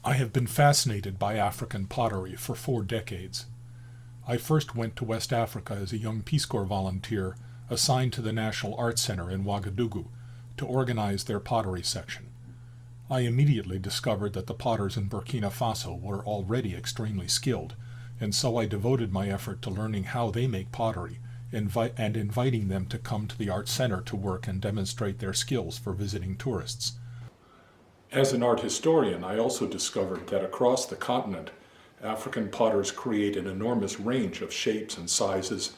I have been fascinated by African pottery for 4 decades. I first went to West Africa as a young Peace Corps volunteer assigned to the National Arts Center in Ouagadougou to organize their pottery section. I immediately discovered that the potters in Burkina Faso were already extremely skilled, and so I devoted my effort to learning how they make pottery and inviting them to come to the Arts Center to work and demonstrate their skills for visiting tourists. As an art historian, I also discovered that across the continent, African potters create an enormous range of shapes and sizes,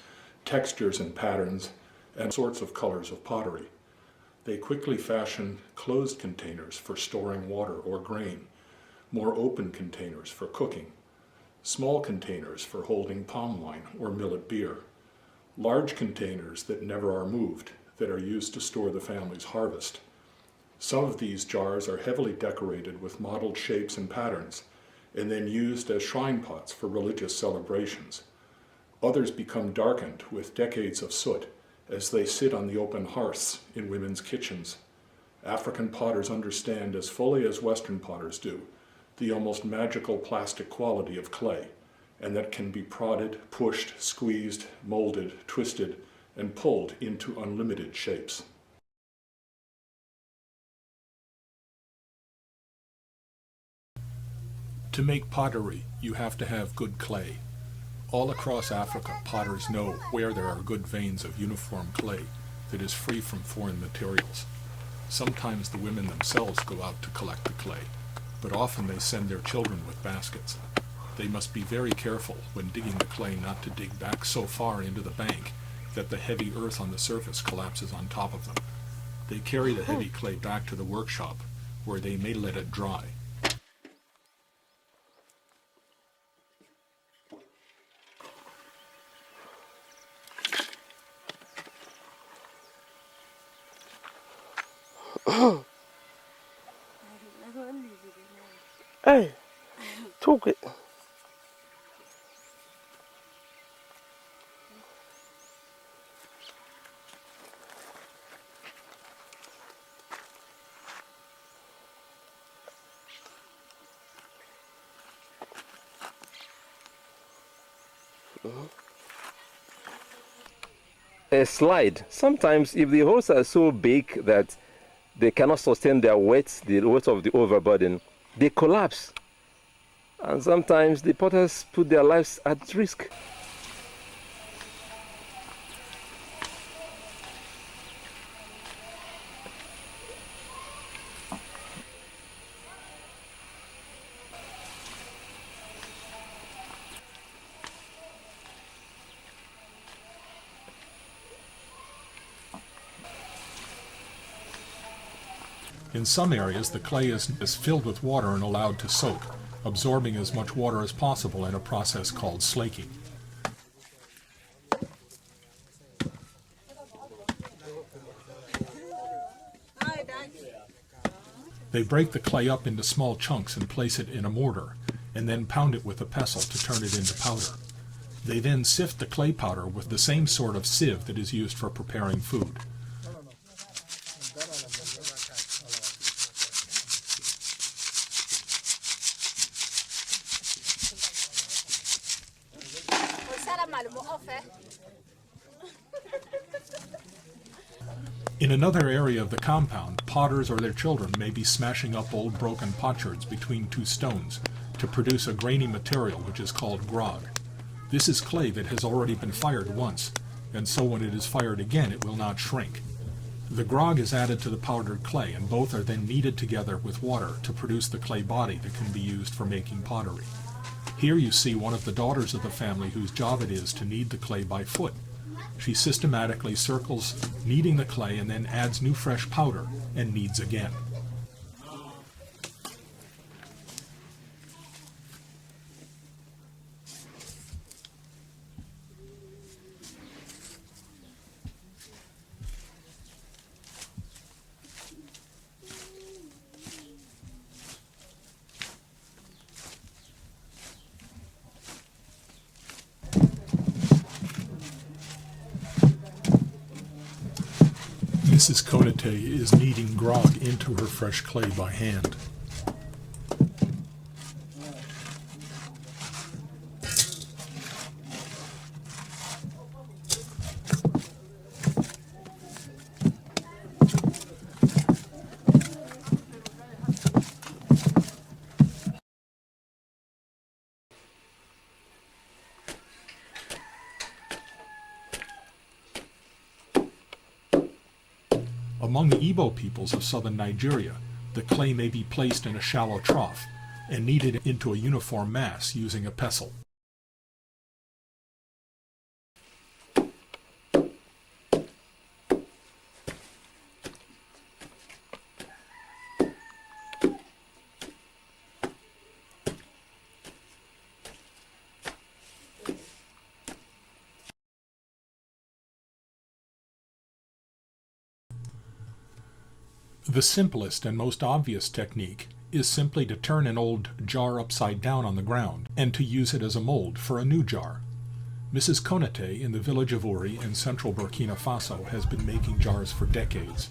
textures and patterns, and sorts of colors of pottery. They quickly fashion closed containers for storing water or grain, more open containers for cooking, small containers for holding palm wine or millet beer, large containers that never are moved, that are used to store the family's harvest. Some of these jars are heavily decorated with modeled shapes and patterns, and then used as shrine pots for religious celebrations. Others become darkened with decades of soot as they sit on the open hearths in women's kitchens. African potters understand as fully as Western potters do the almost magical plastic quality of clay, and that can be prodded, pushed, squeezed, molded, twisted, and pulled into unlimited shapes. To make pottery, you have to have good clay. All across Africa, potters know where there are good veins of uniform clay that is free from foreign materials. Sometimes the women themselves go out to collect the clay, but often they send their children with baskets. They must be very careful when digging the clay not to dig back so far into the bank that the heavy earth on the surface collapses on top of them. They carry the heavy clay back to the workshop, where they may let it dry. Hey, took it. A slide. Sometimes if the holes are so big that they cannot sustain their weight, the weight of the overburden, they collapse. And sometimes the potters put their lives at risk. In some areas, the clay is filled with water and allowed to soak, absorbing as much water as possible in a process called slaking. They break the clay up into small chunks and place it in a mortar, and then pound it with a pestle to turn it into powder. They then sift the clay powder with the same sort of sieve that is used for preparing food. In another area of the compound, potters or their children may be smashing up old broken potsherds between 2 stones to produce a grainy material which is called grog. This is clay that has already been fired once, and so when it is fired again it will not shrink. The grog is added to the powdered clay, and both are then kneaded together with water to produce the clay body that can be used for making pottery. Here you see one of the daughters of the family whose job it is to knead the clay by foot. She systematically circles, kneading the clay, and then adds new fresh powder and kneads again. Mrs. Konate is kneading grog into her fresh clay by hand. Among the Igbo peoples of southern Nigeria, the clay may be placed in a shallow trough and kneaded into a uniform mass using a pestle. The simplest and most obvious technique is simply to turn an old jar upside down on the ground and to use it as a mold for a new jar. Mrs. Konate in the village of Uri in central Burkina Faso has been making jars for decades.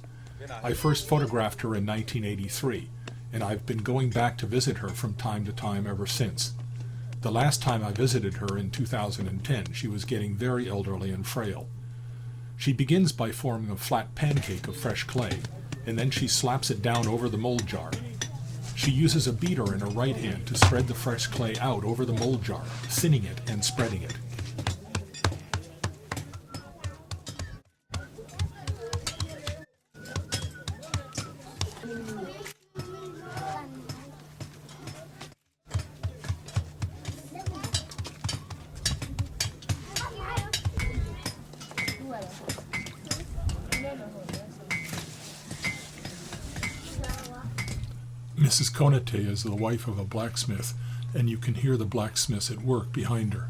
I first photographed her in 1983, and I've been going back to visit her from time to time ever since. The last time I visited her in 2010, she was getting very elderly and frail. She begins by forming a flat pancake of fresh clay, and then she slaps it down over the mold jar. She uses a beater in her right hand to spread the fresh clay out over the mold jar, thinning it and spreading it. Mrs. Konate is the wife of a blacksmith, and you can hear the blacksmiths at work behind her.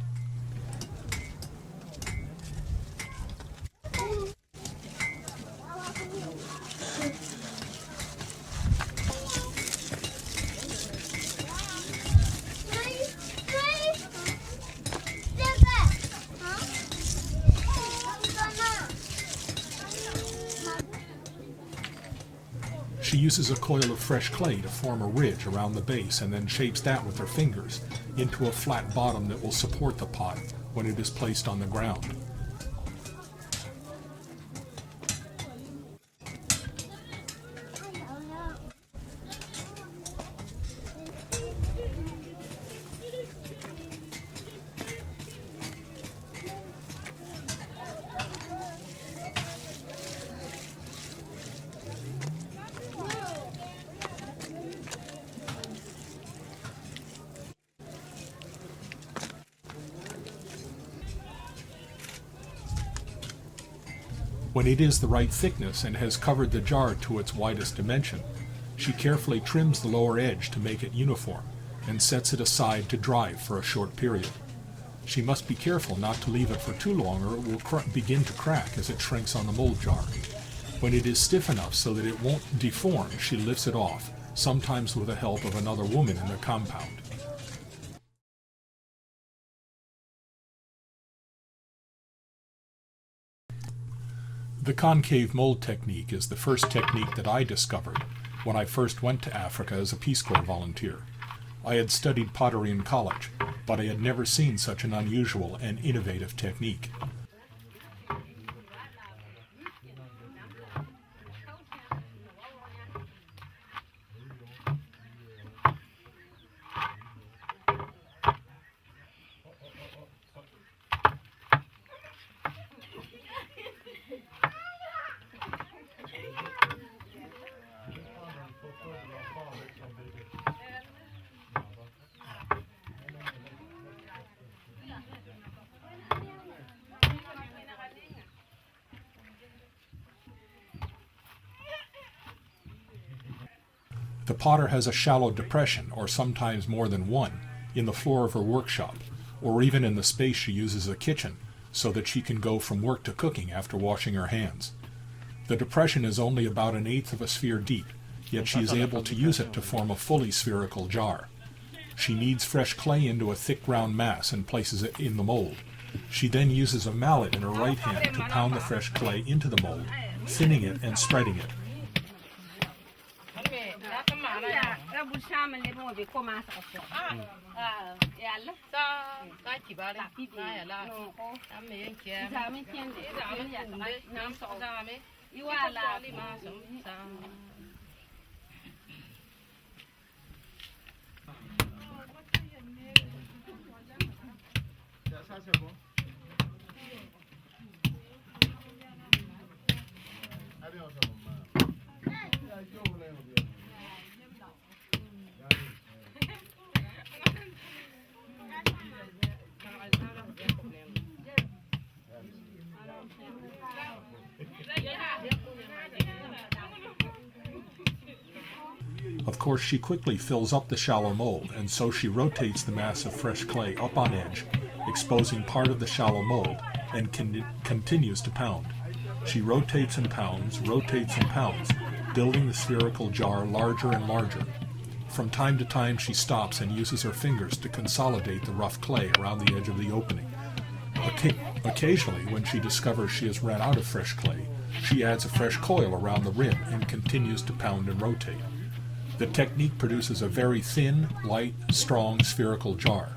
She uses a coil of fresh clay to form a ridge around the base and then shapes that with her fingers into a flat bottom that will support the pot when it is placed on the ground. When it is the right thickness and has covered the jar to its widest dimension, she carefully trims the lower edge to make it uniform and sets it aside to dry for a short period. She must be careful not to leave it for too long or it will begin to crack as it shrinks on the mold jar. When it is stiff enough so that it won't deform, she lifts it off, sometimes with the help of another woman in the compound. The concave mold technique is the first technique that I discovered when I first went to Africa as a Peace Corps volunteer. I had studied pottery in college, but I had never seen such an unusual and innovative technique. The potter has a shallow depression, or sometimes more than one, in the floor of her workshop, or even in the space she uses as a kitchen, so that she can go from work to cooking after washing her hands. The depression is only about 1/8 of a sphere deep, yet she is able to use it to form a fully spherical jar. She kneads fresh clay into a thick round mass and places it in the mold. She then uses a mallet in her right hand to pound the fresh clay into the mold thinning it and spreading it. Of course, she quickly fills up the shallow mold, and so she rotates the mass of fresh clay up on edge, exposing part of the shallow mold, and continues to pound. She rotates and pounds, building the spherical jar larger and larger. From time to time, she stops and uses her fingers to consolidate the rough clay around the edge of the opening. Occasionally, when she discovers she has run out of fresh clay, she adds a fresh coil around the rim and continues to pound and rotate. The technique produces a very thin, light, strong spherical jar.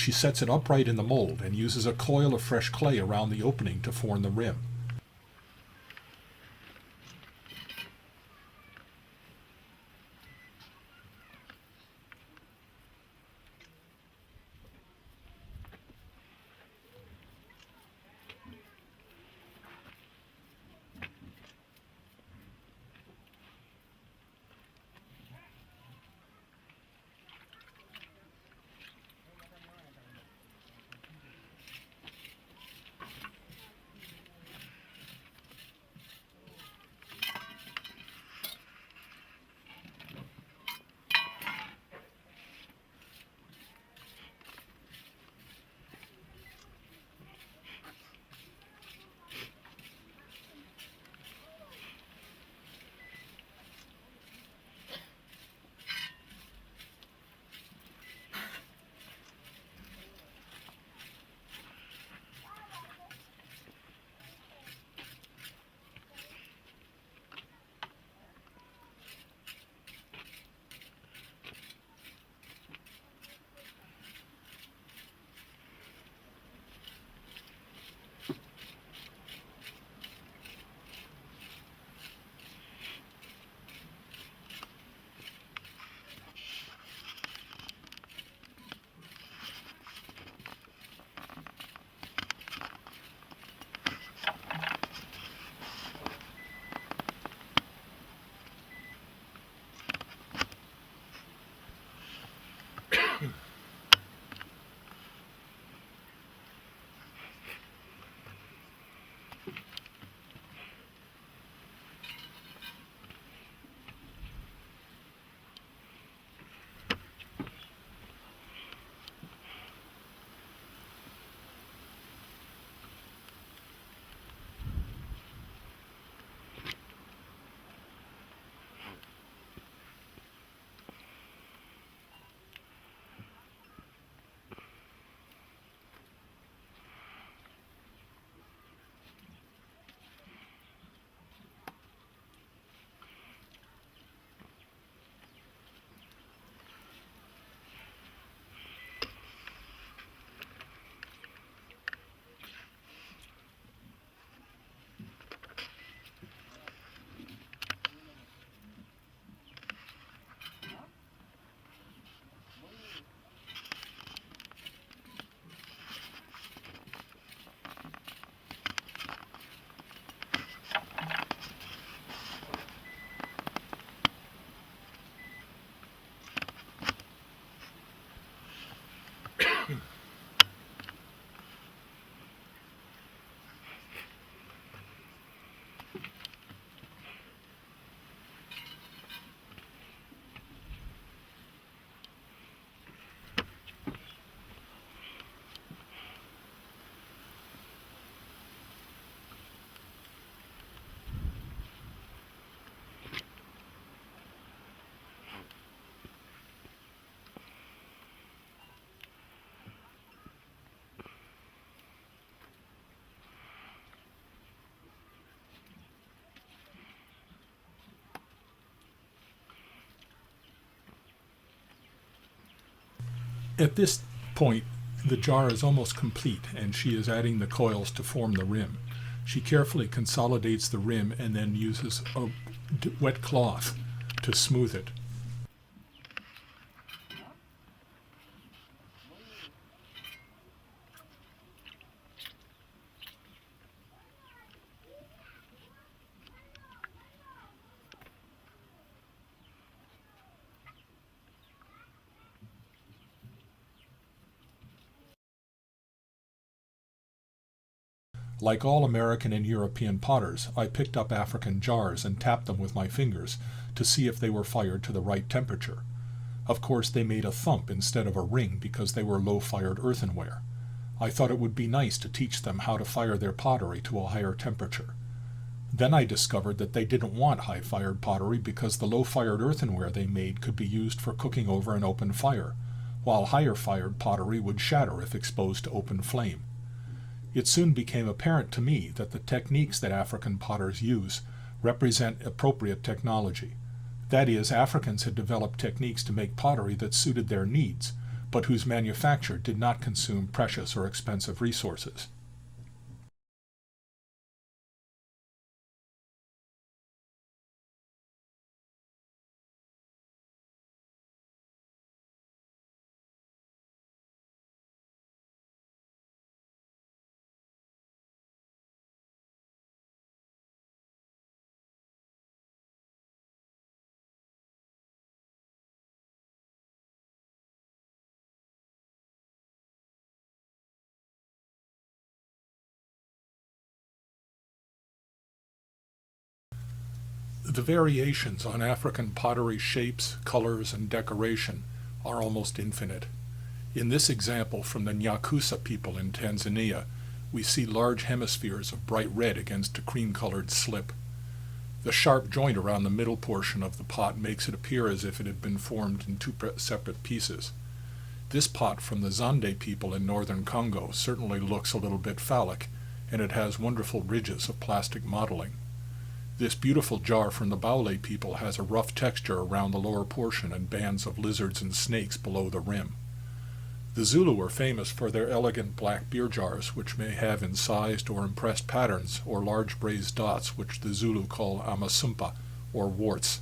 She sets it upright in the mold and uses a coil of fresh clay around the opening to form the rim. At this point, the jar is almost complete, and she is adding the coils to form the rim. She carefully consolidates the rim and then uses a wet cloth to smooth it. Like all American and European potters, I picked up African jars and tapped them with my fingers to see if they were fired to the right temperature. Of course, they made a thump instead of a ring because they were low-fired earthenware. I thought it would be nice to teach them how to fire their pottery to a higher temperature. Then I discovered that they didn't want high-fired pottery because the low-fired earthenware they made could be used for cooking over an open fire, while higher-fired pottery would shatter if exposed to open flame. It soon became apparent to me that the techniques that African potters use represent appropriate technology. That is, Africans had developed techniques to make pottery that suited their needs, but whose manufacture did not consume precious or expensive resources. The variations on African pottery shapes, colors, and decoration are almost infinite. In this example from the Nyakusa people in Tanzania, we see large hemispheres of bright red against a cream-colored slip. The sharp joint around the middle portion of the pot makes it appear as if it had been formed in two separate pieces. This pot from the Zande people in northern Congo certainly looks a little bit phallic, and it has wonderful ridges of plastic modeling. This beautiful jar from the Baule people has a rough texture around the lower portion and bands of lizards and snakes below the rim. The Zulu are famous for their elegant black beer jars, which may have incised or impressed patterns or large braised dots, which the Zulu call amasumpa, or warts.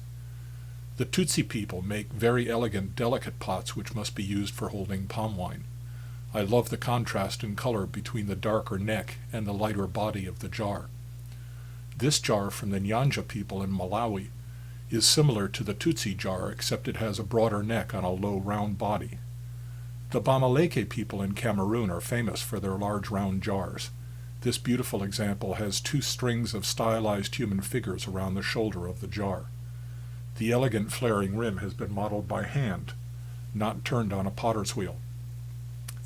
The Tutsi people make very elegant, delicate pots which must be used for holding palm wine. I love the contrast in color between the darker neck and the lighter body of the jar. This jar from the Nyanja people in Malawi is similar to the Tutsi jar, except it has a broader neck on a low round body. The Bamileke people in Cameroon are famous for their large round jars. This beautiful example has two strings of stylized human figures around the shoulder of the jar. The elegant flaring rim has been modeled by hand, not turned on a potter's wheel.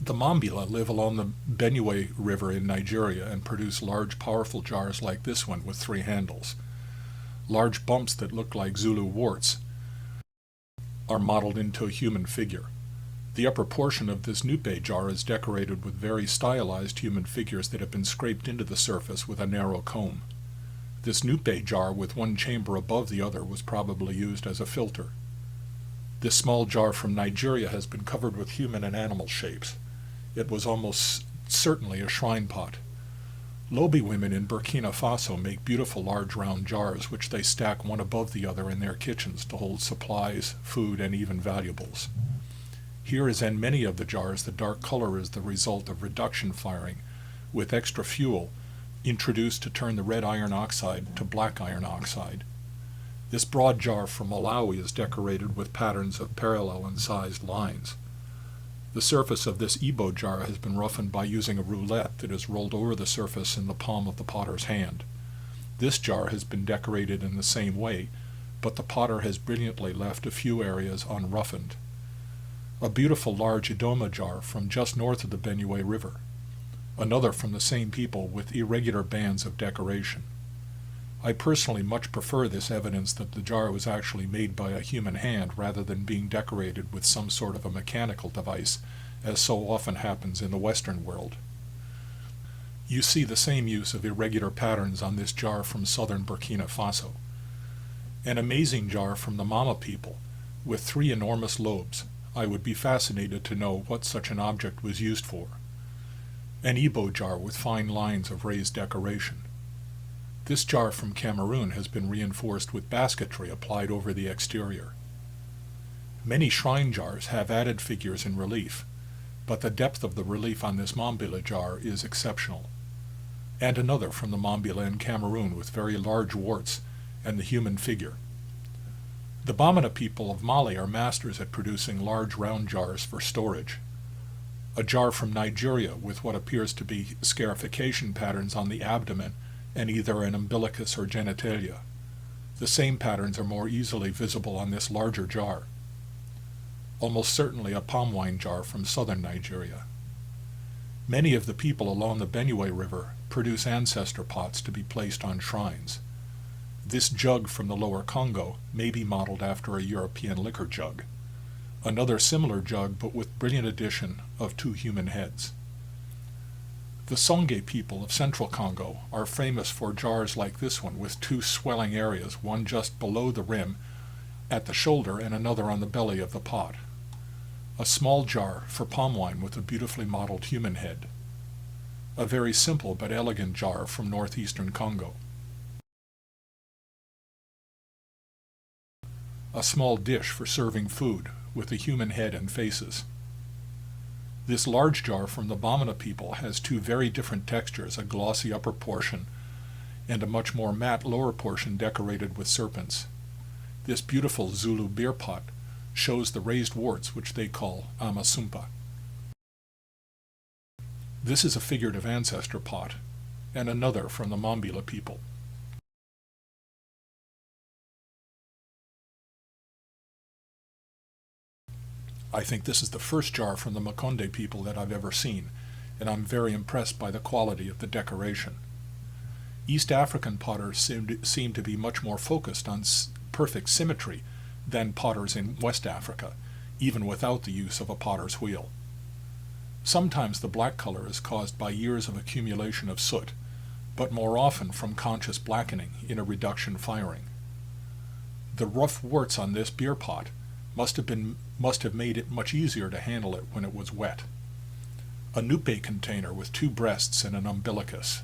The Mambila live along the Benue River in Nigeria and produce large, powerful jars like this one with 3 handles. Large bumps that look like Zulu warts are modeled into a human figure. The upper portion of this nupe jar is decorated with very stylized human figures that have been scraped into the surface with a narrow comb. This nupe jar with one chamber above the other was probably used as a filter. This small jar from Nigeria has been covered with human and animal shapes. It was almost certainly a shrine pot. Lobi women in Burkina Faso make beautiful large round jars which they stack one above the other in their kitchens to hold supplies, food, and even valuables. Here, as in many of the jars, the dark color is the result of reduction firing with extra fuel introduced to turn the red iron oxide to black iron oxide. This broad jar from Malawi is decorated with patterns of parallel incised lines. The surface of this Igbo jar has been roughened by using a roulette that is rolled over the surface in the palm of the potter's hand. This jar has been decorated in the same way, but the potter has brilliantly left a few areas unroughened. A beautiful large Idoma jar from just north of the Benue River. Another from the same people with irregular bands of decoration. I personally much prefer this evidence that the jar was actually made by a human hand rather than being decorated with some sort of a mechanical device, as so often happens in the Western world. You see the same use of irregular patterns on this jar from southern Burkina Faso. An amazing jar from the Mama people, with 3 enormous lobes, I would be fascinated to know what such an object was used for. An Igbo jar with fine lines of raised decoration. This jar from Cameroon has been reinforced with basketry applied over the exterior. Many shrine jars have added figures in relief, but the depth of the relief on this Mambila jar is exceptional. And another from the Mambila in Cameroon with very large warts and the human figure. The Bamana people of Mali are masters at producing large round jars for storage. A jar from Nigeria with what appears to be scarification patterns on the abdomen and either an umbilicus or genitalia. The same patterns are more easily visible on this larger jar. Almost certainly a palm wine jar from southern Nigeria. Many of the people along the Benue River produce ancestor pots to be placed on shrines. This jug from the lower Congo may be modeled after a European liquor jug. Another similar jug, but with brilliant addition of 2 human heads. The Songhai people of central Congo are famous for jars like this one with 2 swelling areas, one just below the rim at the shoulder and another on the belly of the pot. A small jar for palm wine with a beautifully modeled human head. A very simple but elegant jar from northeastern Congo. A small dish for serving food with a human head and faces. This large jar from the Bamana people has 2 very different textures, a glossy upper portion and a much more matte lower portion decorated with serpents. This beautiful Zulu beer pot shows the raised warts which they call amasumpa. This is a figurative ancestor pot, and another from the Mambila people. I think this is the first jar from the Makonde people that I've ever seen, and I'm very impressed by the quality of the decoration. East African potters seem to be much more focused on perfect symmetry than potters in West Africa, even without the use of a potter's wheel. Sometimes the black color is caused by years of accumulation of soot, but more often from conscious blackening in a reduction firing. The rough warts on this beer pot must have made it much easier to handle it when it was wet. A nupe container with 2 breasts and an umbilicus.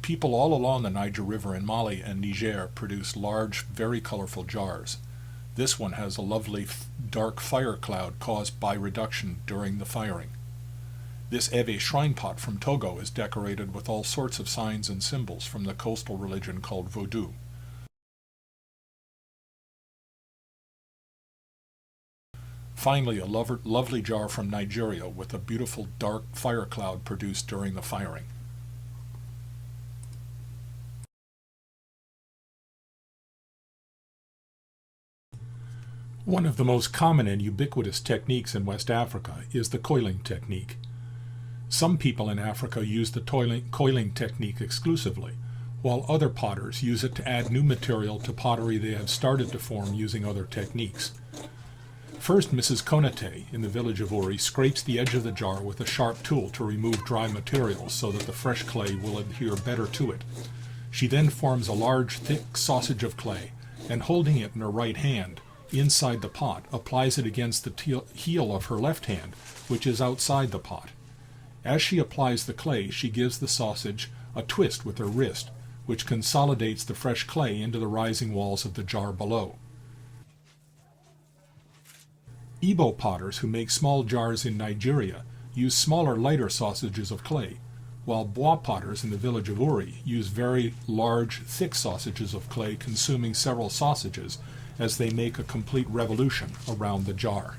People all along the Niger River in Mali and Niger produce large, very colorful jars. This one has a lovely dark fire cloud caused by reduction during the firing. This Eve shrine pot from Togo is decorated with all sorts of signs and symbols from the coastal religion called Vodou. Finally, a lovely jar from Nigeria with a beautiful dark fire cloud produced during the firing. One of the most common and ubiquitous techniques in West Africa is the coiling technique. Some people in Africa use the coiling technique exclusively, while other potters use it to add new material to pottery they have started to form using other techniques. First, Mrs. Konate in the village of Uri scrapes the edge of the jar with a sharp tool to remove dry materials so that the fresh clay will adhere better to it. She then forms a large, thick sausage of clay, and holding it in her right hand, inside the pot, applies it against the heel of her left hand, which is outside the pot. As she applies the clay, she gives the sausage a twist with her wrist, which consolidates the fresh clay into the rising walls of the jar below. Igbo potters who make small jars in Nigeria use smaller, lighter sausages of clay, while Bois potters in the village of Uri use very large, thick sausages of clay consuming several sausages as they make a complete revolution around the jar.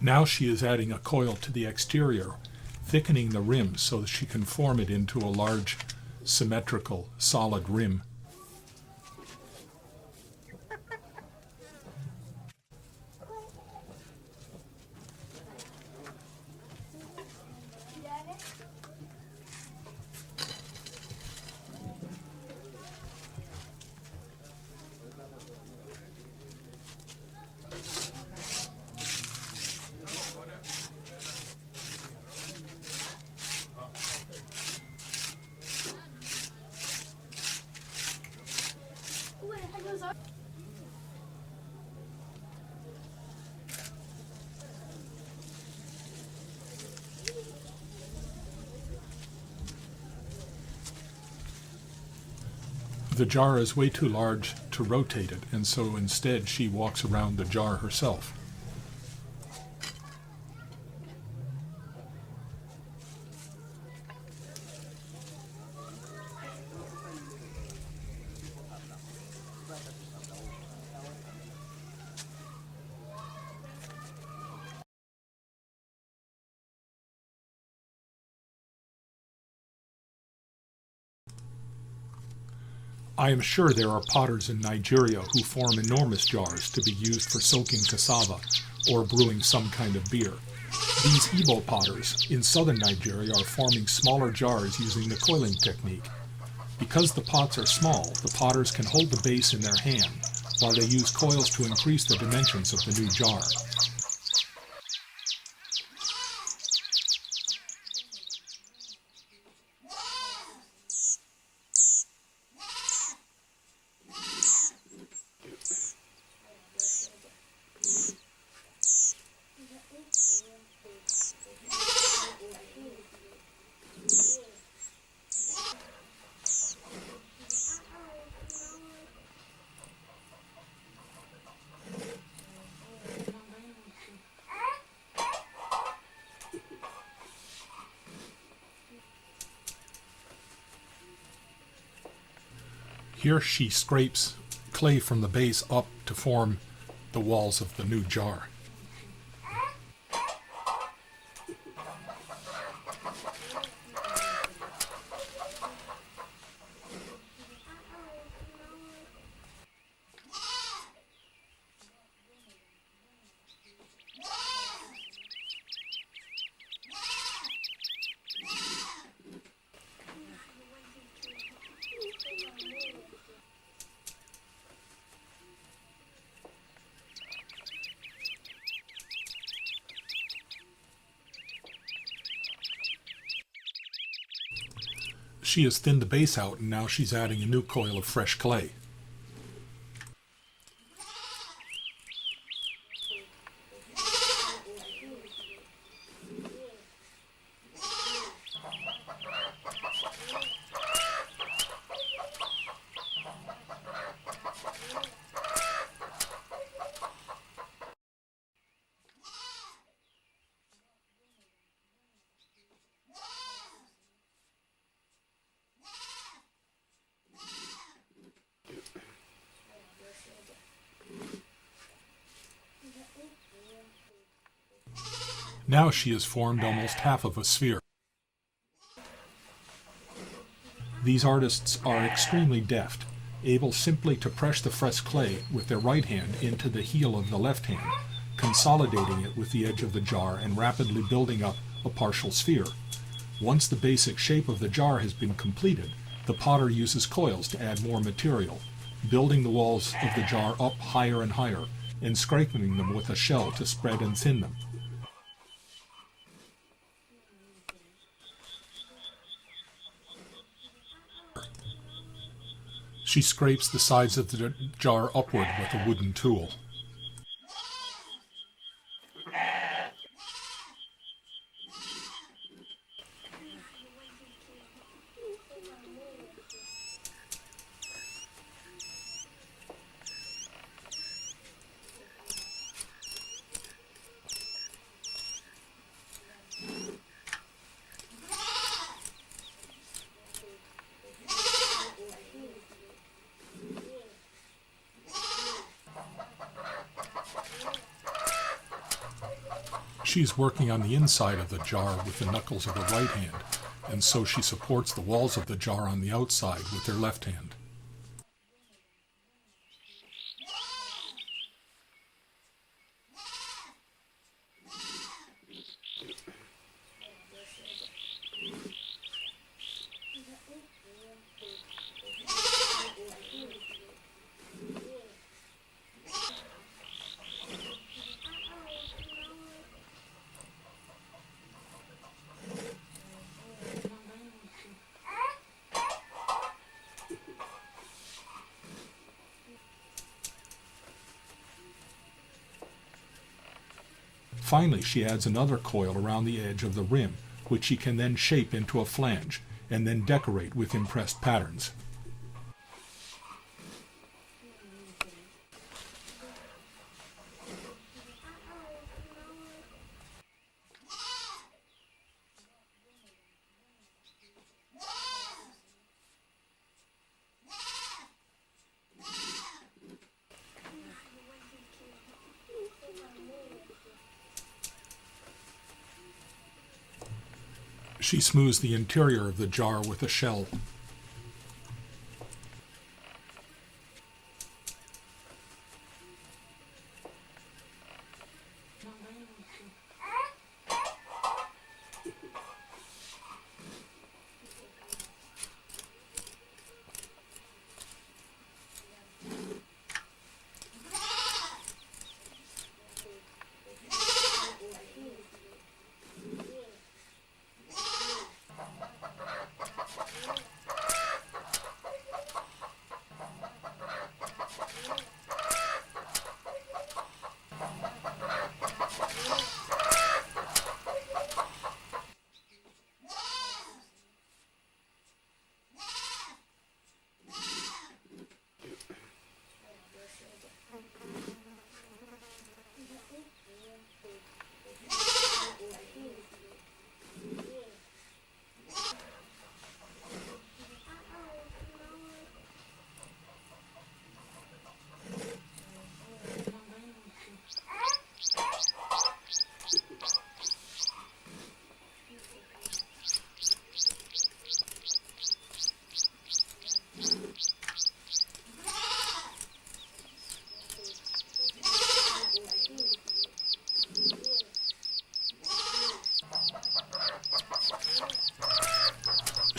Now she is adding a coil to the exterior, thickening the rim so that she can form it into a large, symmetrical, solid rim. The jar is way too large to rotate it, and so instead she walks around the jar herself. I am sure there are potters in Nigeria who form enormous jars to be used for soaking cassava or brewing some kind of beer. These Igbo potters in southern Nigeria are forming smaller jars using the coiling technique. Because the pots are small, the potters can hold the base in their hand while they use coils to increase the dimensions of the new jar. Here she scrapes clay from the base up to form the walls of the new jar. She has thinned the base out, and now she's adding a new coil of fresh clay. Now she has formed almost half of a sphere. These artists are extremely deft, able simply to press the fresh clay with their right hand into the heel of the left hand, consolidating it with the edge of the jar and rapidly building up a partial sphere. Once the basic shape of the jar has been completed, the potter uses coils to add more material, building the walls of the jar up higher and higher, and scraping them with a shell to spread and thin them. She scrapes the sides of the jar upward with a wooden tool. She's working on the inside of the jar with the knuckles of her right hand, and so she supports the walls of the jar on the outside with her left hand. Finally, she adds another coil around the edge of the rim, which she can then shape into a flange, and then decorate with impressed patterns. She smooths the interior of the jar with a shell.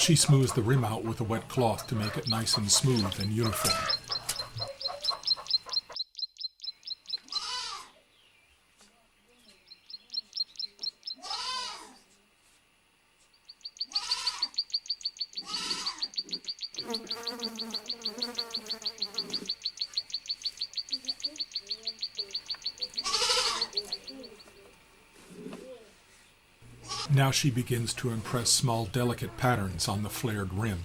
She smooths the rim out with a wet cloth to make it nice and smooth and uniform. Now she begins to impress small, delicate patterns on the flared rim.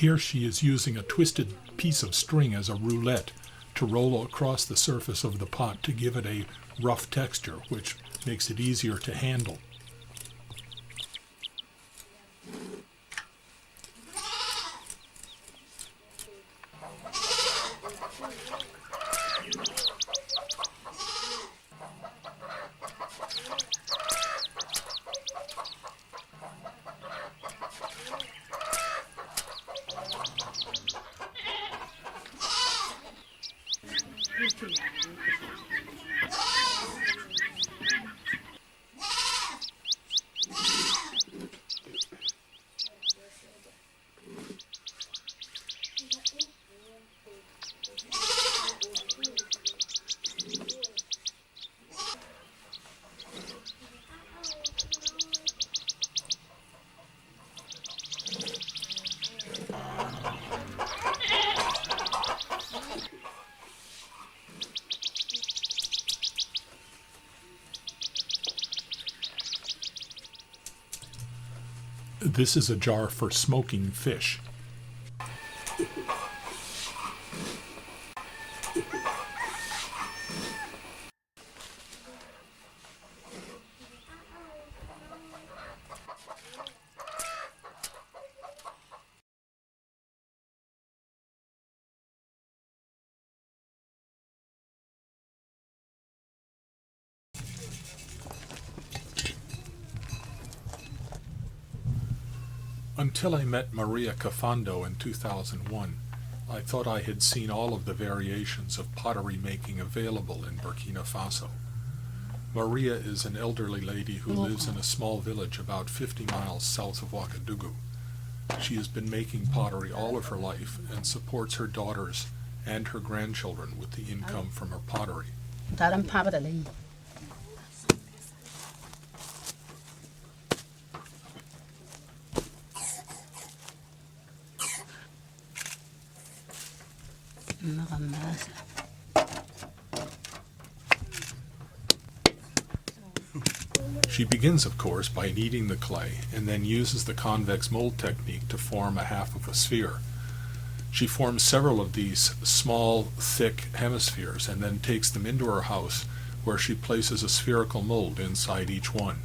Here she is using a twisted piece of string as a roulette to roll across the surface of the pot to give it a rough texture, which makes it easier to handle. This is a jar for smoking fish. Until I met Maria Cafando in 2001, I thought I had seen all of the variations of pottery making available in Burkina Faso. Maria is an elderly lady who lives in a small village about 50 miles south of Ouagadougou. She has been making pottery all of her life and supports her daughters and her grandchildren with the income from her pottery. She begins, of course, by kneading the clay and then uses the convex mold technique to form a half of a sphere. She forms several of these small, thick hemispheres and then takes them into her house, where she places a spherical mold inside each one.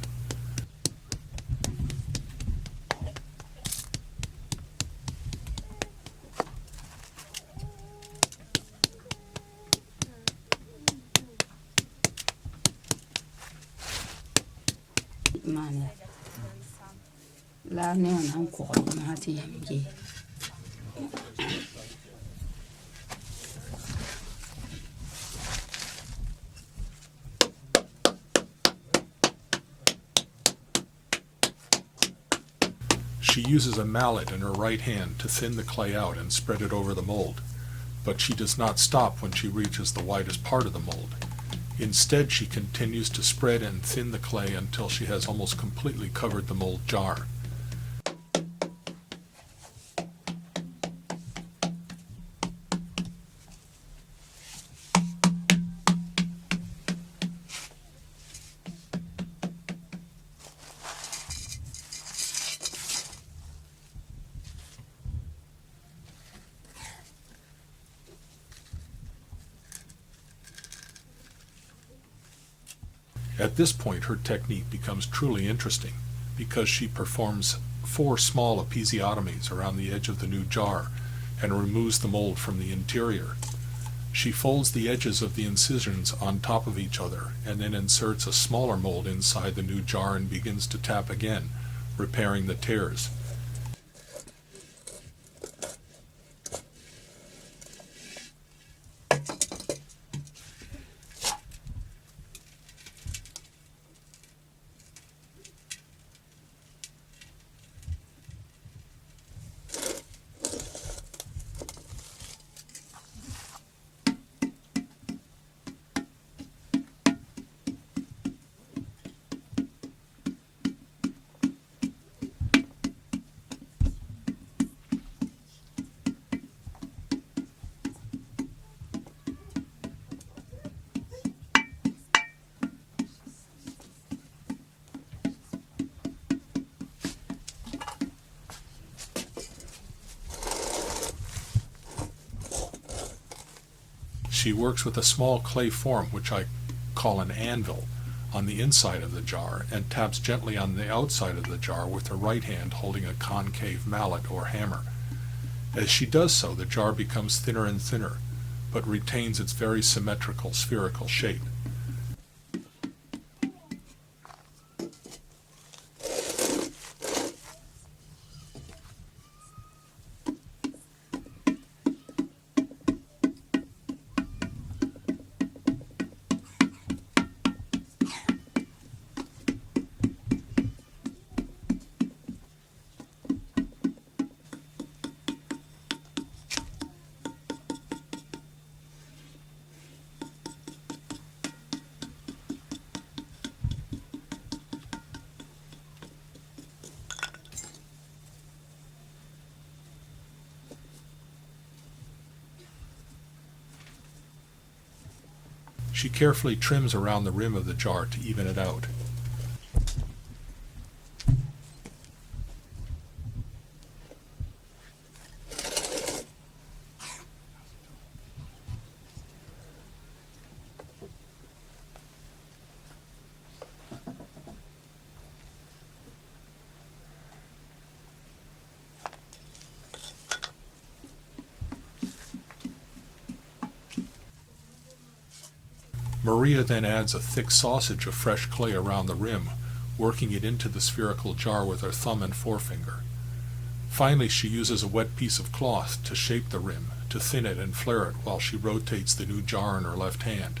She uses a mallet in her right hand to thin the clay out and spread it over the mold, but she does not stop when she reaches the widest part of the mold. Instead, she continues to spread and thin the clay until she has almost completely covered the mold jar. At this point, her technique becomes truly interesting because she performs 4 small episiotomies around the edge of the new jar and removes the mold from the interior. She folds the edges of the incisions on top of each other and then inserts a smaller mold inside the new jar and begins to tap again, repairing the tears. She works with a small clay form, which I call an anvil, on the inside of the jar, and taps gently on the outside of the jar with her right hand holding a concave mallet or hammer. As she does so, the jar becomes thinner and thinner, but retains its very symmetrical spherical shape. She carefully trims around the rim of the jar to even it out. Maria then adds a thick sausage of fresh clay around the rim, working it into the spherical jar with her thumb and forefinger. Finally, she uses a wet piece of cloth to shape the rim, to thin it and flare it while she rotates the new jar in her left hand.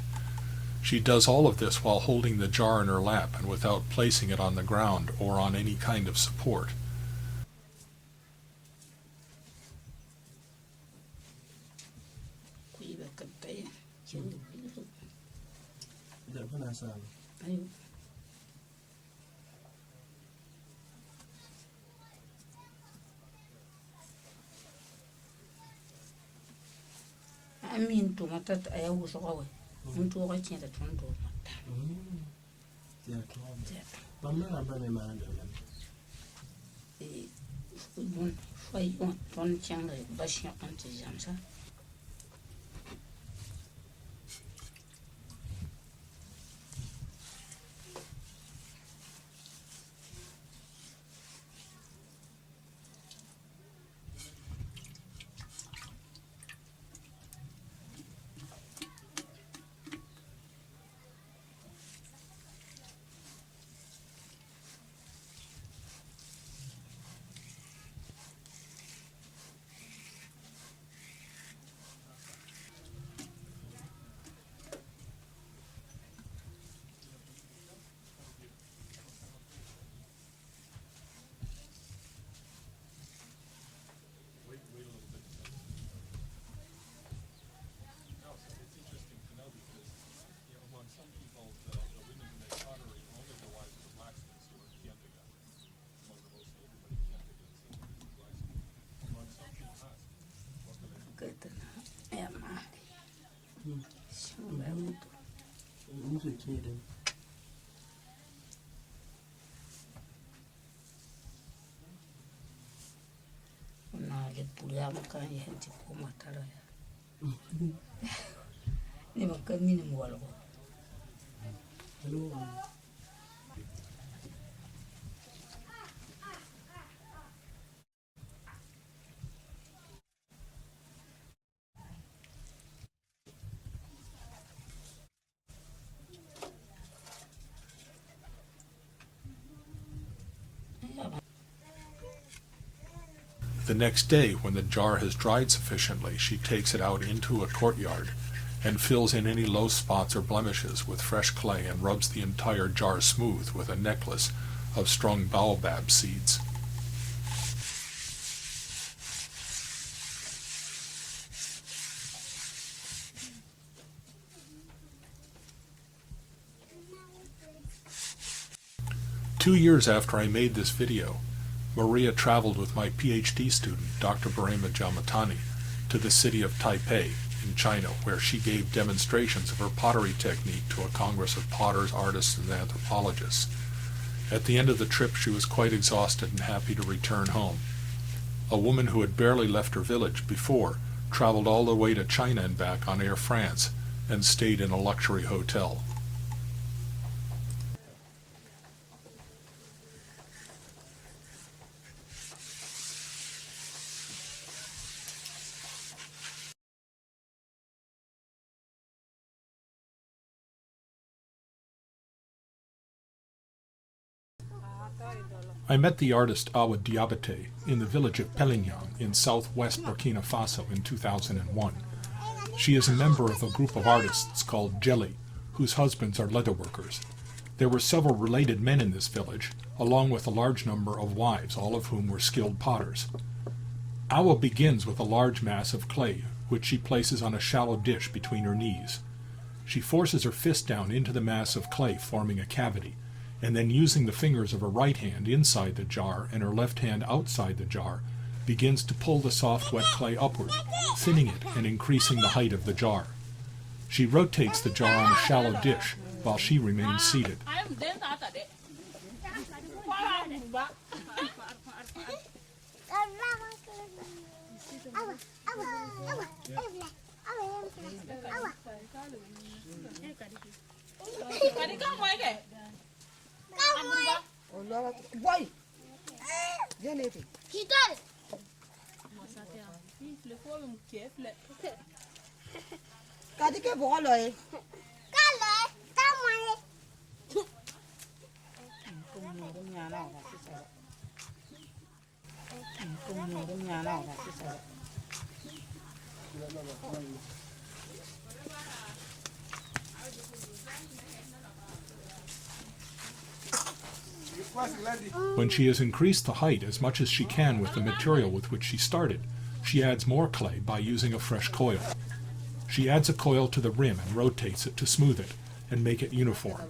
She does all of this while holding the jar in her lap and without placing it on the ground or on any kind of support. I mean, to matter, I was away. Into a change at one door. Why you want one channel, but you want to jump. The next day, when the jar has dried sufficiently, she takes it out into a courtyard and fills in any low spots or blemishes with fresh clay and rubs the entire jar smooth with a necklace of strung baobab seeds. Two years after I made this video, Maria traveled with my PhD student, Dr. Barema Jalmatani, to the city of Taipei in China, where she gave demonstrations of her pottery technique to a congress of potters, artists, and anthropologists. At the end of the trip, she was quite exhausted and happy to return home. A woman who had barely left her village before traveled all the way to China and back on Air France, and stayed in a luxury hotel. I met the artist Awa Diabate in the village of Pelignan in southwest Burkina Faso in 2001. She is a member of a group of artists called Jelly, whose husbands are leatherworkers. There were several related men in this village, along with a large number of wives, all of whom were skilled potters. Awa begins with a large mass of clay, which she places on a shallow dish between her knees. She forces her fist down into the mass of clay, forming a cavity, and then using the fingers of her right hand inside the jar and her left hand outside the jar, begins to pull the soft wet clay upward, thinning it and increasing the height of the jar. She rotates the jar on a shallow dish while she remains seated. When she has increased the height as much as she can with the material with which she started, she adds more clay by using a fresh coil. She adds a coil to the rim and rotates it to smooth it and make it uniform.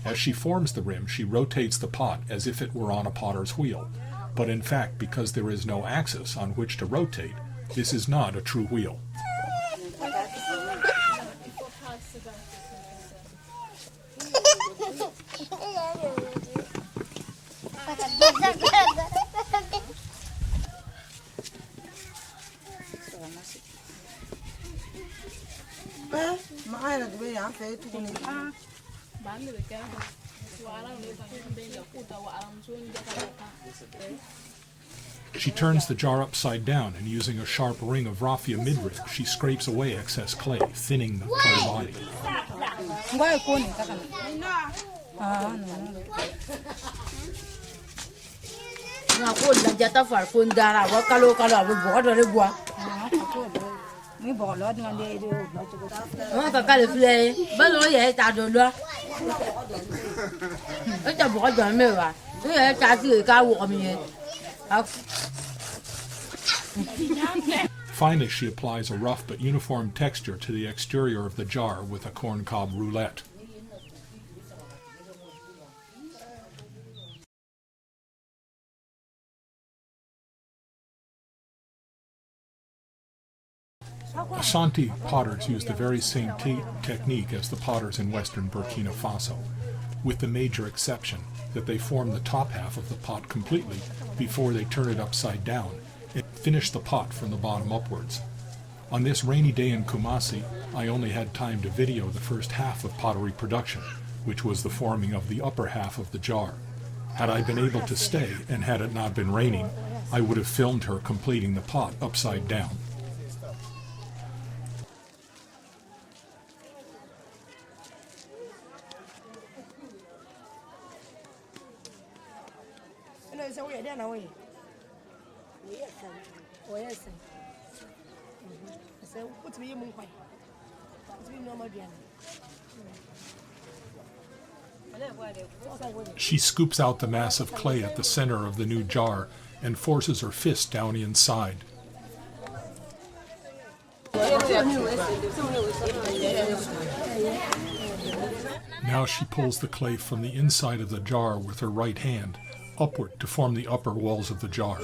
As she forms the rim, she rotates the pot as if it were on a potter's wheel. But in fact, because there is no axis on which to rotate, this is not a true wheel. She turns the jar upside down, and using a sharp ring of raffia midrib, she scrapes away excess clay, thinning the clay body. Finally, she applies a rough but uniform texture to the exterior of the jar with a corncob roulette. Ashanti potters use the very same technique as the potters in western Burkina Faso, with the major exception that they form the top half of the pot completely before they turn it upside down and finish the pot from the bottom upwards. On this rainy day in Kumasi, I only had time to video the first half of pottery production, which was the forming of the upper half of the jar. Had I been able to stay, and had it not been raining, I would have filmed her completing the pot upside down. She scoops out the mass of clay at the center of the new jar and forces her fist down inside. Now she pulls the clay from the inside of the jar with her right hand, upward to form the upper walls of the jar.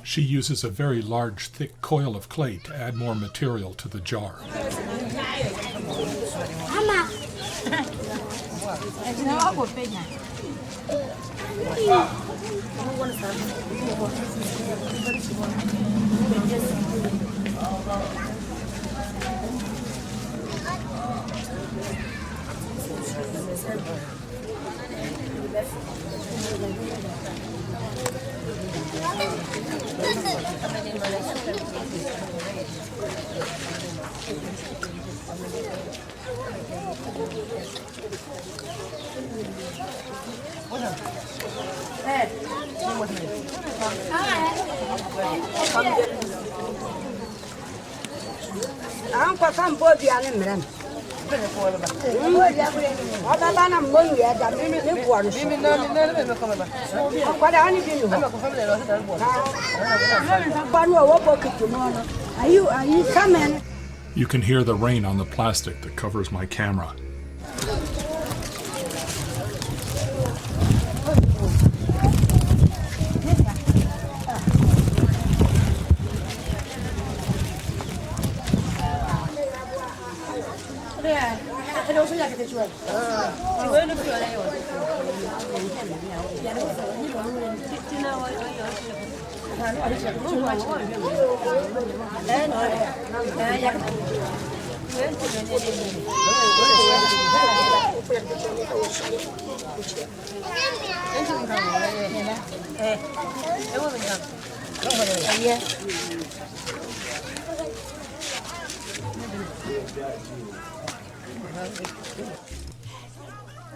She uses a very large, thick coil of clay to add more material to the jar. Are you coming? You can hear the rain on the plastic that covers my camera.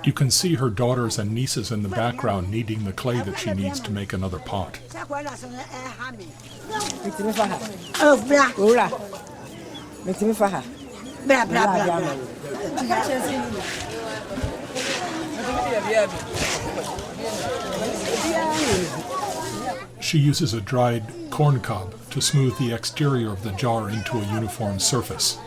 You can see her daughters and nieces in the background kneading the clay that she needs to make another pot. She uses a dried corn cob to smooth the exterior of the jar into a uniform surface.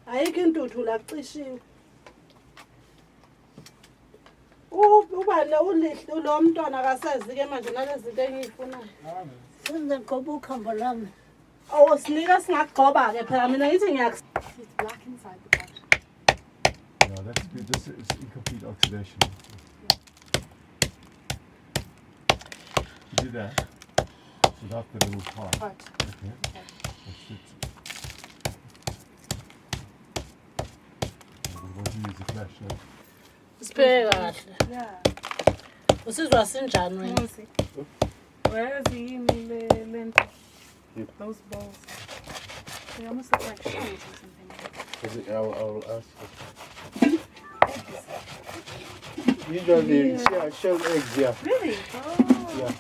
Ayikho intuthu lacishiwe. Ubani ulihle lo mntwana akasazi ke manje nalezi zinto engiyifunayo. Senze ngoba ukhambo lami. Oh, sinika singagcoba ke phela mina ngithi ngiyaku. It's black inside the pot. No, that's good. This is incomplete oxidation. You do that without the little part. Right. Okay. That's it. We want to use the flashlight. Sipheke kahle. Yeah. Usizwa sinjani wena? Musi. Where is he in the lento? Yep. Those balls. They almost look like shells or something. I'll ask you. Usually, shell eggs, yeah. Really? Oh. Yeah.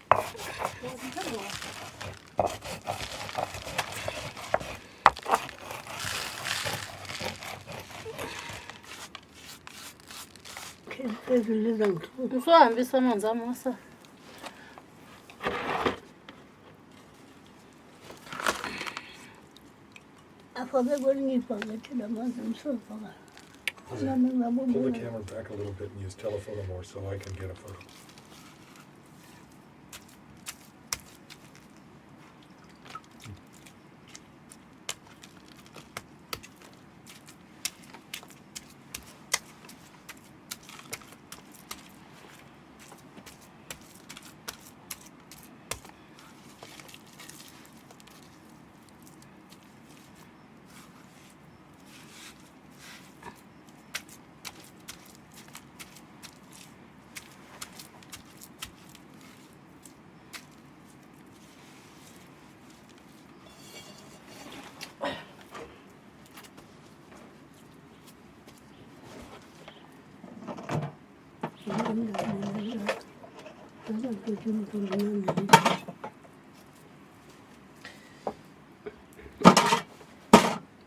That was incredible. Usuhambisa amanzi amasa. Afake kwelinye ibhakede lamanzi emsovaka. Pull the camera back a little bit and use telephoto more so I can get a photo.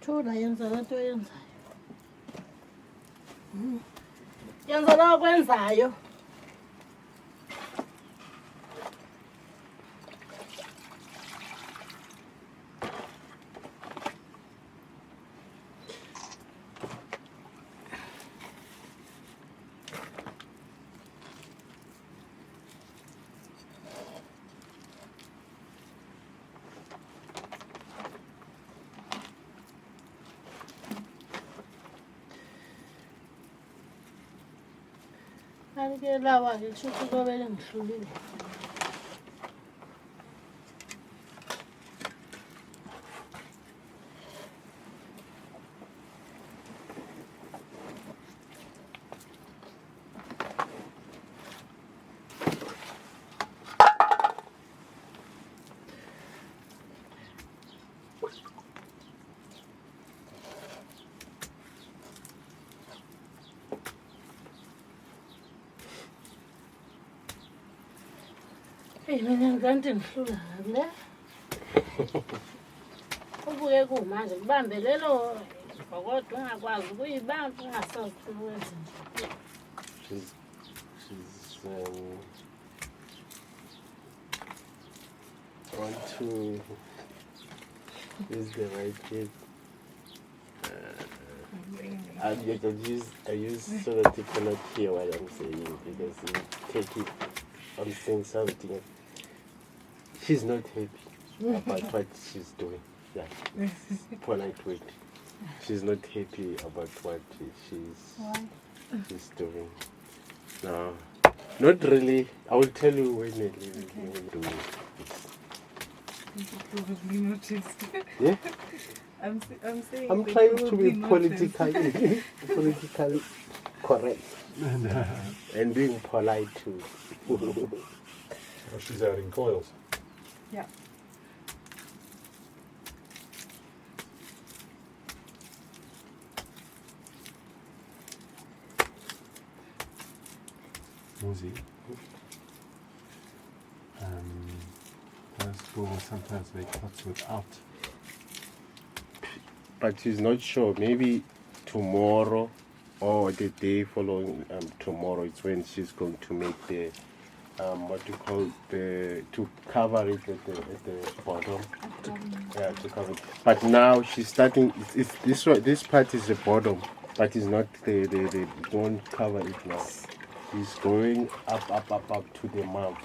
Thola yenza lento yenzayo. Yenza la okwenzayo. Ke lawa ke kusho ukuthi kobele ngihlulile. Hey, mina ngikanti ngihlula le. Ubuke kumanje kubambe lelo kodwa ungakwazi ukuyibamba ungasazi ukwenza nje. She's want to use the right kid. I use so that you cannot hear what I'm saying because you take it. I'm saying something. She's not happy about what she's doing. Yeah, polite word. She's not happy about what she's doing. No, not really. I will tell you when I do it. You probably noticed. Yeah. I'm saying. I'm they trying to probably be noticed. politically correct and being polite too. Oh, she's adding coils. Yeah. Muzi. Those people sometimes make pots without. But she's not sure. Maybe tomorrow or the day following tomorrow is when she's going to make the what you call the to cover it at the bottom. Yeah, to cover it. But now she's starting. It's this part is the bottom, but it's not the don't cover it now. She's going up to the mouth.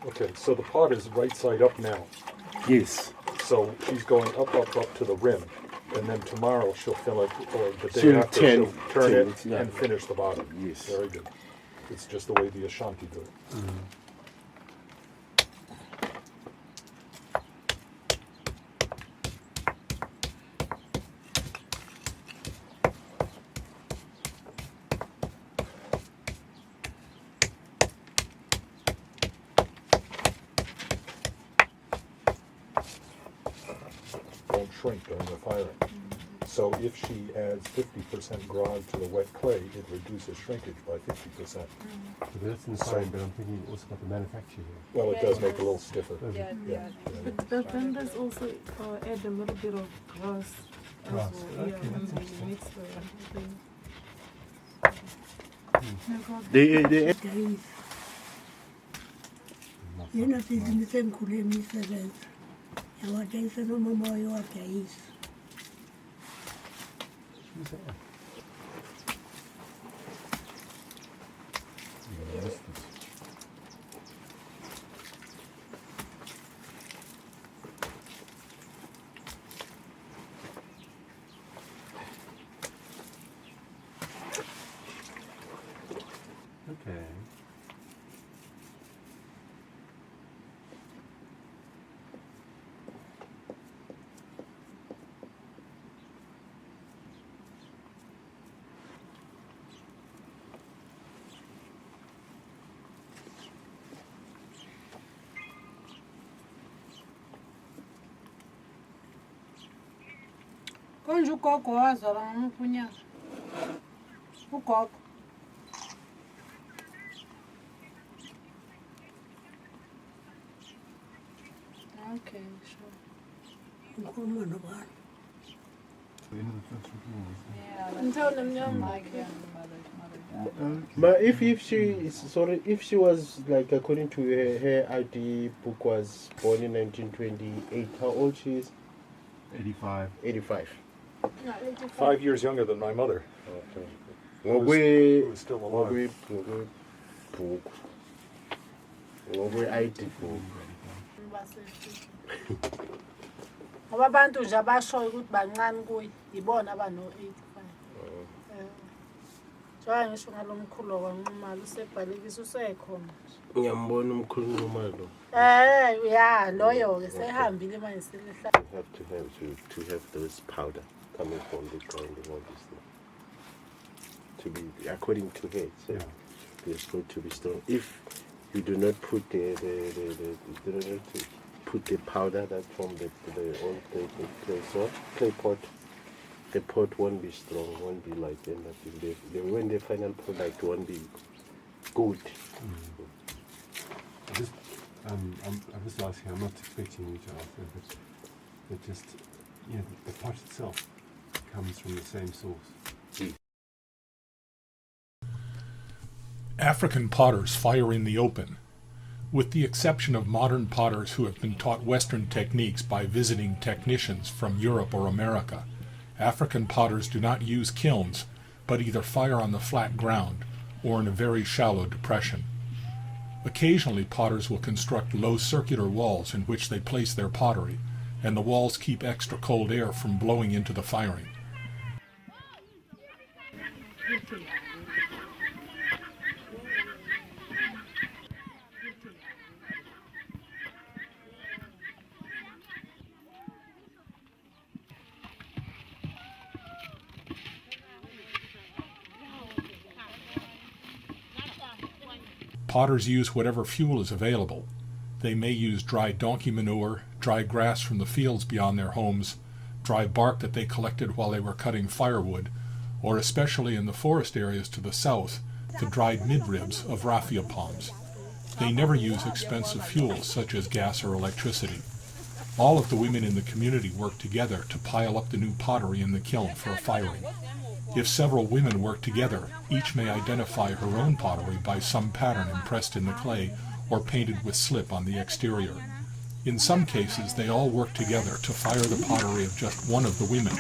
Okay, so the pot is right side up now. Yes. So she's going up to the rim. And then tomorrow she'll fill it, or the day She'll after she'll turn it yeah. and finish the bottom. Yes. Very good. It's just the way the Ashanti do it. firing. So if she adds 50% grog to the wet clay, it reduces shrinkage by 50%. But that's insane, but I'm thinking also about the manufacture here. Well, it does make it a little stiffer. Yeah. But then there's also add a little bit of grass as Grass, well. okay, Yeah, that's when they interesting. mix the thing. They Yena bhizinisi engikhule imisebenzi yawadayisela umoya wadayisa. Who's that? Okay. Konje ugogo wazalwa ngamuphi unyaka? Ugogo. Okay, sure. Ngikhuluma nobani? Until the But if she was like according to her ID book was born in 1928, how old she is? 85. 85. 5 years younger than my mother. Okay. Who was still alive. ID book. ngoba abantu nje abashoyo ukuthi bancane kuye yibona abano-85. Njengoba ngisho ngalo mkhulo kwanqumalo usebhalekisa usekhona. Ngiyambona umkhulu Nxumalo. Ya loyo-ke sehambile manje selihla. To have those powder coming from the ground and all this thing. To be according to her, so it's going to be strong. If you do not put the powder that from the old clay pot, the pot won't be strong, won't be like anything. When the final product won't be good. I'm just asking, I'm not expecting you to answer, but just, the pot itself comes from the same source. African potters fire in the open. With the exception of modern potters who have been taught Western techniques by visiting technicians from Europe or America, African potters do not use kilns, but either fire on the flat ground or in a very shallow depression. Occasionally, potters will construct low circular walls in which they place their pottery, and the walls keep extra cold air from blowing into the firing. Potters use whatever fuel is available. They may use dry donkey manure, dry grass from the fields beyond their homes, dry bark that they collected while they were cutting firewood, or especially in the forest areas to the south, the dried midribs of raffia palms. They never use expensive fuels such as gas or electricity. All of the women in the community work together to pile up the new pottery in the kiln for a firing. If several women work together, each may identify her own pottery by some pattern impressed in the clay or painted with slip on the exterior. In some cases, they all work together to fire the pottery of just one of the women.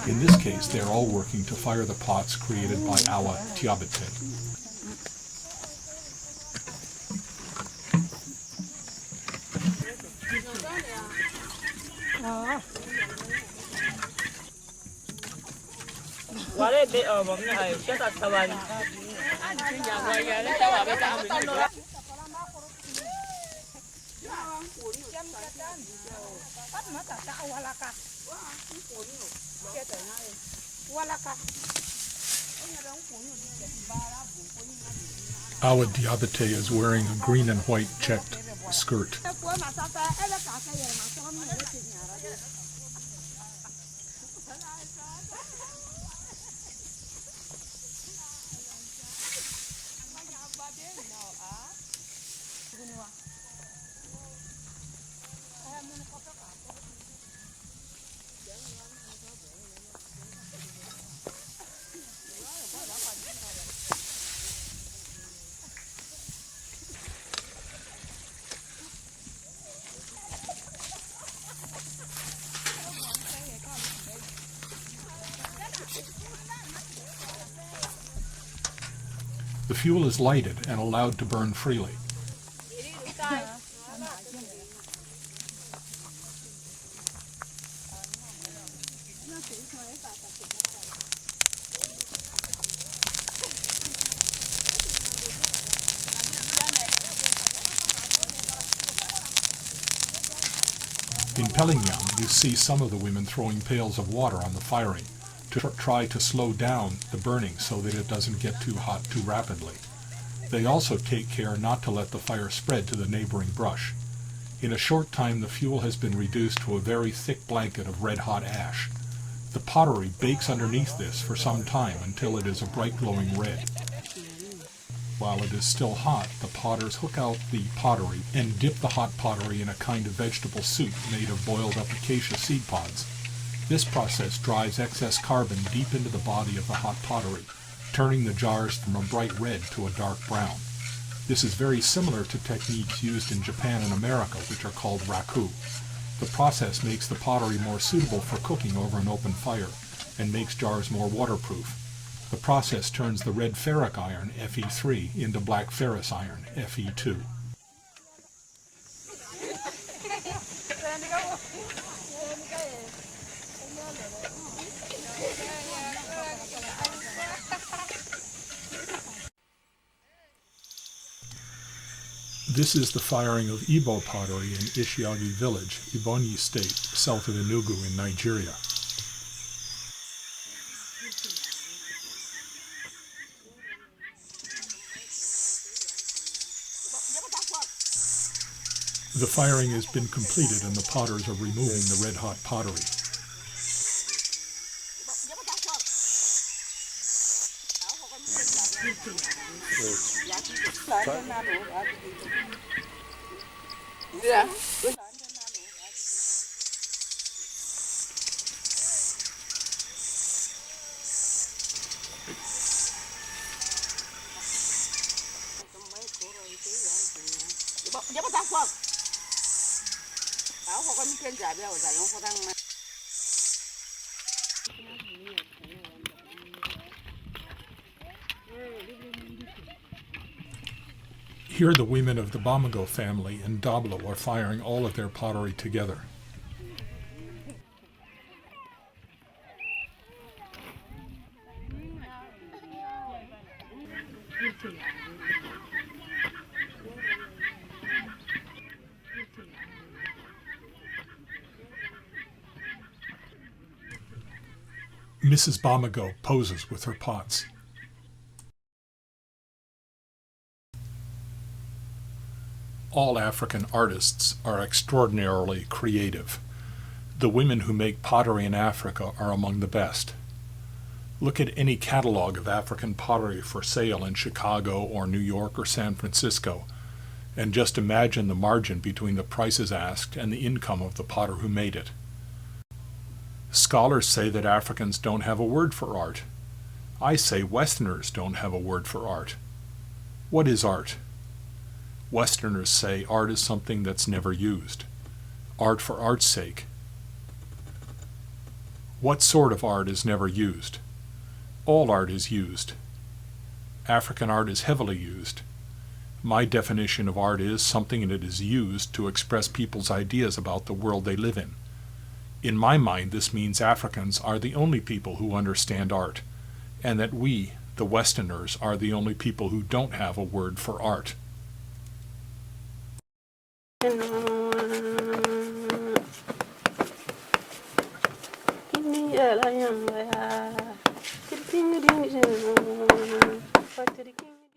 In this case, they are all working to fire the pots created by Awa Tiabete. Awa Diabete is wearing a green and white checked skirt. The fuel is lighted and allowed to burn freely. In Pellingyang, you see some of the women throwing pails of water on the firing to try to slow down the burning so that it doesn't get too hot too rapidly. They also take care not to let the fire spread to the neighboring brush. In a short time, the fuel has been reduced to a very thick blanket of red-hot ash. The pottery bakes underneath this for some time until it is a bright glowing red. While it is still hot, the potters hook out the pottery and dip the hot pottery in a kind of vegetable soup made of boiled up acacia seed pods. This process drives excess carbon deep into the body of the hot pottery, turning the jars from a bright red to a dark brown. This is very similar to techniques used in Japan and America, which are called raku. The process makes the pottery more suitable for cooking over an open fire and makes jars more waterproof. The process turns the red ferric iron, Fe3, into black ferrous iron, Fe2. This is the firing of Igbo pottery in Ishiagi village, Ebonyi State, south of Enugu in Nigeria. The firing has been completed and the potters are removing the red-hot pottery. Here the women of the Bamago family in Dablo are firing all of their pottery together. Mrs. Bamago poses with her pots. All African artists are extraordinarily creative. The women who make pottery in Africa are among the best. Look at any catalog of African pottery for sale in Chicago or New York or San Francisco, and just imagine the margin between the prices asked and the income of the potter who made it. Scholars say that Africans don't have a word for art. I say Westerners don't have a word for art. What is art? Westerners say art is something that's never used. Art for art's sake. What sort of art is never used? All art is used. African art is heavily used. My definition of art is something that is used to express people's ideas about the world they live in. In my mind, this means Africans are the only people who understand art, and that we, the Westerners, are the only people who don't have a word for art.